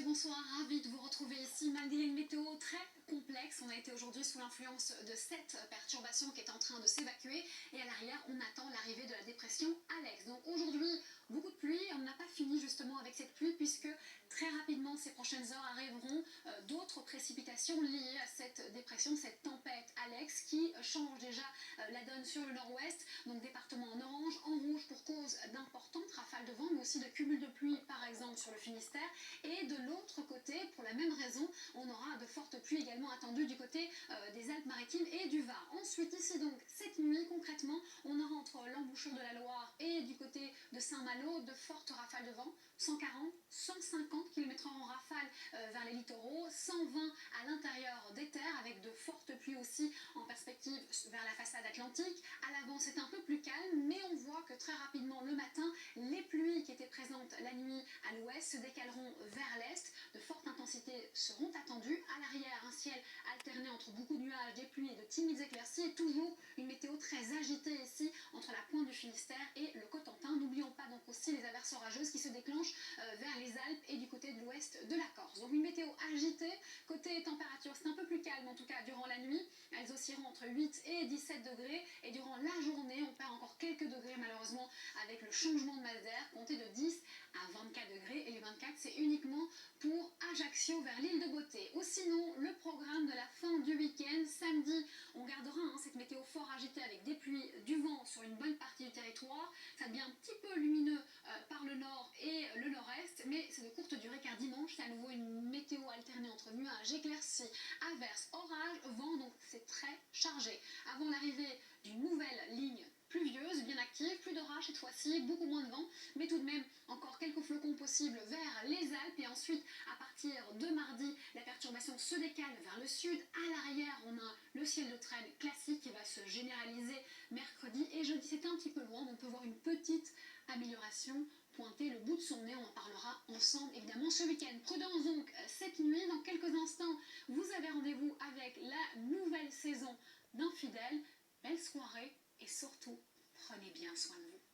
bonsoir, ravi de vous retrouver ici malgré une météo très complexe. On a été aujourd'hui sous l'influence de cette perturbation qui est en train de s'évacuer et à l'arrière on attend l'arrivée de la dépression Alex. Donc aujourd'hui beaucoup de pluie, on n'a pas fini justement avec cette pluie puisque très rapidement ces prochaines heures arriveront d'autres précipitations liées à cette dépression, cette tempête Alex qui change déjà la donne sur le nord-ouest. Donc département en orange, en rouge pour cause d'importantes rafales de vent mais aussi de cumuls de pluie par exemple sur le Finistère. Et de l'autre côté, pour la même raison, on aura de fortes pluies également attendues du côté des Alpes-Maritimes et du Var. Ensuite, ici donc, cette nuit, concrètement, on aura entre l'embouchure de la Loire et du côté de Saint-Malo de fortes rafales de vent, 140, 150 km/h en rafale vers les littoraux, 120 à l'intérieur des terres, avec de fortes pluies aussi en perspective vers la façade atlantique. À l'avant, c'est un peu plus calme, mais on voit que très rapidement le matin, les pluies qui étaient présentes la nuit à l'ouest se décaleront vers l'est. De fortes intensités seront attendues. À l'arrière, un ciel alterné entre beaucoup de nuages, des pluies et de timides éclaircies et toujours une météo très agitée ici entre la pointe du Finistère et le Cotentin. N'oublions pas donc aussi les averses orageuses qui se déclenchent vers les Alpes et du côté de l'ouest de la Corse. Donc une météo agitée. Côté température, c'est un peu plus calme en tout cas durant la nuit. Elles oscilleront entre 8 et 17 degrés et durant la journée, on perd encore quelques degrés malheureusement avec le changement de masse d'air, comptez de 10 à 24 degrés et les 24 c'est uniquement pour Ajaccio vers l'île de Beauté. Ou sinon, le programme de la fin du week-end, samedi, on gardera cette météo fort agitée avec des pluies, du vent sur une bonne partie du territoire. Ça devient un petit peu lumineux par le nord et le nord-est, mais c'est de courte durée car dimanche, c'est à nouveau une météo alternée entre nuages, éclaircies, averses, orages, vent, donc c'est très chargé. Avant l'arrivée d'une nouvelle ligne pluvieuse, bien active, plus d'orage cette fois-ci, beaucoup moins de vent, mais tout de même encore quelques flocons possibles vers les Alpes et ensuite à partir de mardi, la perturbation se décale vers le sud. À l'arrière, on a le ciel de traîne classique qui va se généraliser mercredi et jeudi, c'est un petit peu loin, on peut voir une petite amélioration pointer le bout de son nez, on en parlera ensemble évidemment ce week-end. Prudence donc cette nuit, dans quelques instants, vous avez rendez-vous avec la nouvelle saison d'Infidèles. Belle soirée et surtout, prenez bien soin de vous.